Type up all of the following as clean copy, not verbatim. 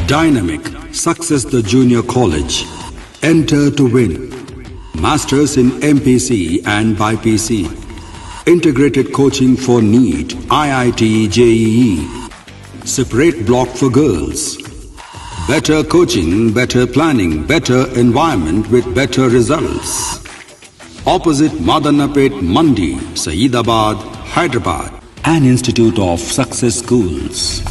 Dynamic Success the Junior College. Enter to win. Masters in MPC and BPC. Integrated coaching for NEET, IIT, JEE. Separate block for girls. Better coaching, better planning, better environment with better results. Opposite Madanapet Mandi, Saeedabad, Hyderabad. An Institute of Success Schools.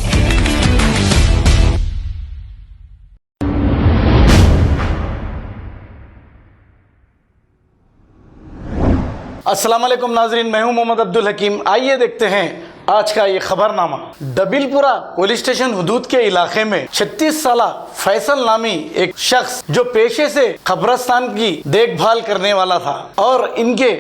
अस्सलाम वालेकुम नाजरीन, मैं हूं मोहम्मद अब्दुल हकीम। आइए देखते हैं आज का ये खबरनामा। दबिलपुरा पुलिस स्टेशन हुदूद के इलाके में 36 साला फैसल नामी एक शख्स जो पेशे से कब्रिस्तान की देखभाल करने वाला था और इनके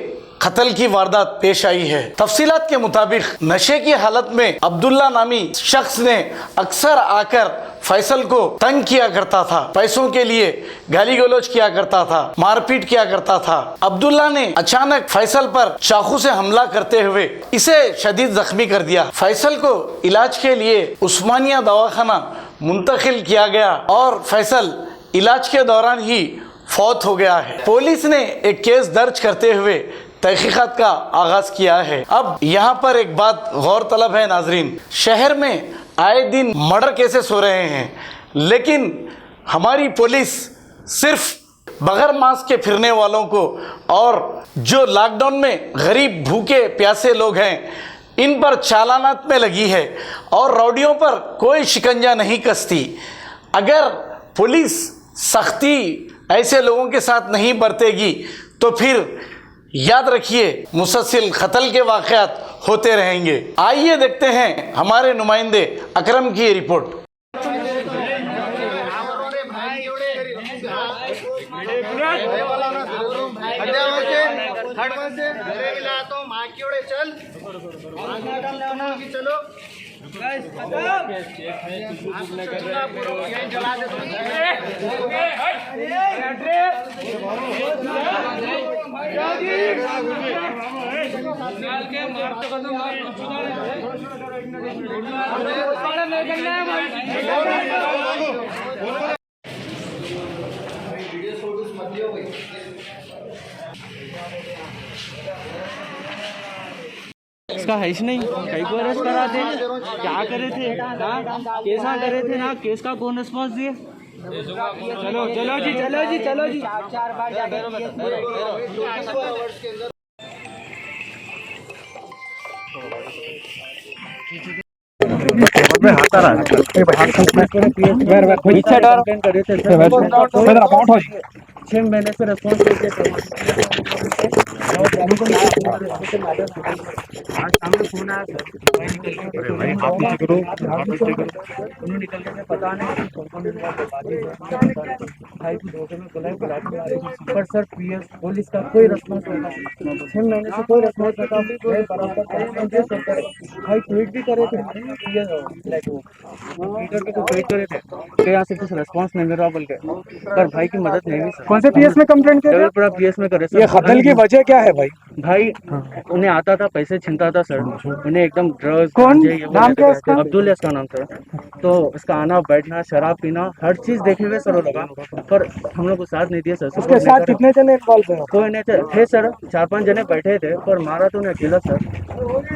कत्ल की वारदात पेश आई है। तफसीलात के मुताबिक नशे की हालत में अब्दुल्ला नामी शख्स ने अक्सर आकर फैसल को तंग किया करता था, पैसों के लिए गाली गलौज किया करता था, मारपीट किया करता था। अब्दुल्ला ने अचानक फैसल पर चाकू से हमला करते हुए इसे शदीद जख्मी कर दिया। फैसल को इलाज के लिए उस्मानिया दवाखाना मुंतकिल किया गया और फैसल इलाज के दौरान ही फौत हो गया है। पुलिस ने एक केस दर्ज करते हुए तहकीकात का आगाज किया है। अब यहाँ पर एक बात गौर तलब है नाजरीन, शहर में आए दिन मर्डर केसेस हो रहे हैं, लेकिन हमारी पुलिस सिर्फ बगैर मास्क के फिरने वालों को और जो लॉकडाउन में गरीब भूखे प्यासे लोग हैं इन पर चालानात में लगी है और रौडियों पर कोई शिकंजा नहीं कसती। अगर पुलिस सख्ती ऐसे लोगों के साथ नहीं बरतेगी तो फिर याद रखिए मुसलसल कत्ल के वाक़यात होते रहेंगे। आइए देखते हैं हमारे नुमाइंदे अकरम की रिपोर्ट। इसका है ही नहीं, कई को अरेस्ट करा दे, क्या करे थे ना, कैसा करे थे ना, केस का कौन रिस्पॉन्स दिए। चलो चलो जी, चलो जी, चलो जी। चार बार छह महीने से रेस्पॉन्स देते आज सामने फोन आया सर, निकल के पता नहीं पर सर पीएस पुलिस का कोई रेस्पॉन्स नहीं, 6 महीने से कोई रेस्पॉन्स नहीं। भाई ट्वीट भी करे थे, ट्विटर पे ट्वीट करे थे कि यहाँ से कुछ रेस्पॉन्स नहीं मिल रहा बोल के, पर भाई की मदद नहीं हुई सर। कौन से पीएस में कंप्लेंट किया? पूरा पीएस में करे सर। ये कत्ल की वजह क्या है भाई? भाई उन्हें आता था, पैसे छीनता था सर, उन्हें एकदम ड्रग्स। कौन नाम क्या इसका? अब्दुल इसका नाम सर। तो इसका आना बैठना, शराब पीना, हर चीज देखे हुए सर वो लगा, पर हम लोग को साथ नहीं दिया सर। उसके साथ कितने जने इन्वॉल्व हैं? कोई नहीं थे सर, 4-5 जने बैठे थे, पर मारा तो उन्हें अकेला सर।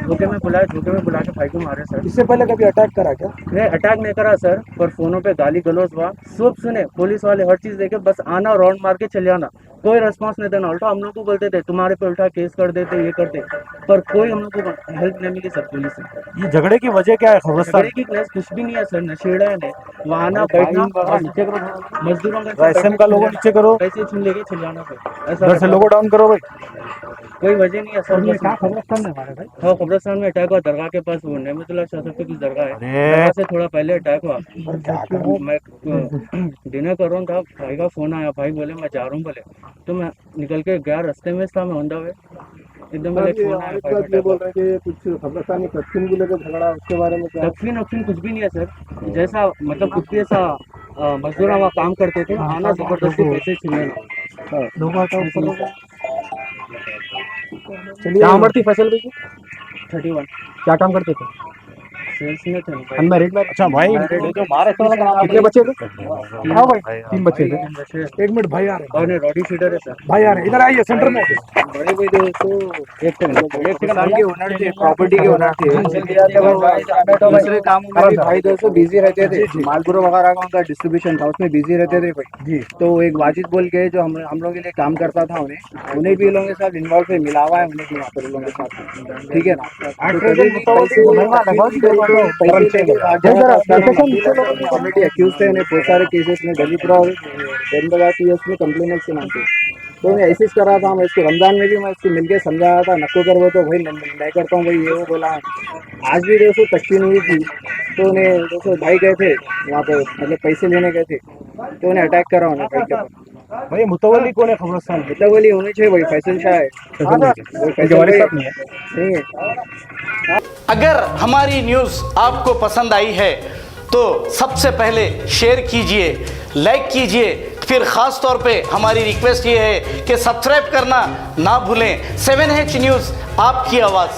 धोखे में बुला के भाई को मारे सर। इससे पहले कभी अटैक करा क्या? नहीं अटैक नहीं करा सर, पर फोनों पे गाली गलौज हुआ, सब सुने पुलिस वाले, हर चीज देखे, बस आना राउंड मार के चले आना, कोई रेस्पॉन्स नहीं देना। उल्टा हम लोग को बोलते थे तुम्हारे पे उल्टा केस कर देते, ये करते, पर कोई हम लोग को हेल्प नहीं मिली सर पुलिस से। ये झगड़े की वजह क्या है? खबरस्तान की क्लास कुछ भी नहीं है सर, नशेड़ा है, वहाँ आना बैठना, नीचे करो मजदूरों का लोगों नीचे करो, पैसे छीन लेके चले जाना सर, ऐसा से लोगों डाउन करो भाई। कोई वजह नहीं है सर। खबरस्तान में हमारे भाई? हाँ कब्रिस्तान में अटैक हुआ, दरगाह के पास वो नेमतुल्लाह शाह साहब की कुछ दरगाह है, दरगाह से थोड़ा पहले अटैक हुआ। मैं डिनर कर रहा था, भाई का फोन आया, भाई बोले मैं जा रहा हूँ बोले, तो मैं निकल के गया, रास्ते में था मैं ऑन द वे, एकदम बोल रहे कि कुछ खबरस्तान में तस्वीर को लेकर झगड़ा, उसके बारे में क्या? तस्वीर कुछ भी नहीं है सर, जैसा मतलब कुछ भी ऐसा मजदूर वहाँ काम करते थे, आना जबरदस्ती पैसे छीनने। चलिए, उम्र थी फैसल भाई की? 31। क्या काम करते थे? सेल्स में थे भाई। अनमैरिड में? अच्छा भाई, Married। जो महाराष्ट्र वाला काम कितने बच्चे थे? हाँ भाई, 3 बच्चे थे। एक मिनट भाई आ रहे और ने रॉडी फीडर है सर। भाई आ रहे, इधर आइए सेंटर में। बड़े भाई दोस्तों एक सेकंड के ओनर थे, प्रॉपर्टी के ओनर थे। दूसरे कामों में भी भाई दोस्तों बिजी रहते थे, मालपुरो वगैरह का उनका डिस्ट्रीब्यूशन था, उसमें बिजी रहते थे भाई जी। तो एक वाजिद बोल के जो हम लोगों के लिए काम करता था, उन्हें भी लोगों के साथ इन्वॉल्व है, मिला हुआ है उन्हें भी वहाँ पर लोगों के साथ, ठीक है ना। तो कभी भी ऑलरेडी अक्यूज थे, उन्हें बहुत सारे केसेस में दलीपुरा और में कंप्लेनेंट के नाम पे, तो मैं ऐसे करा था। मैं इसको रमजान में भी मैं इसको मिलके समझाया था, नको कर वो तो भाई मैं करता हूँ भाई, ये वो बोला। आज भी दोस्तों तकसीम हुई थी, तो उन्हें दोस्तों भाई गए थे वहाँ पे, मतलब पैसे लेने गए थे, तो उन्हें अटैक करा उन्हें भाई के पास। भाई मुतवल्ली कौन है खबरस्तान के? मुतवल्ली होनी चाहिए भाई, फैसल शाह है, वो फैसल हमारे भाई साथ नहीं है। नहीं है। अगर हमारी न्यूज़ आपको पसंद आई है तो सबसे पहले शेयर कीजिए, लाइक कीजिए, फिर ख़ास तौर पे हमारी रिक्वेस्ट ये है कि सब्सक्राइब करना ना भूलें। 7H न्यूज़, आपकी आवाज़।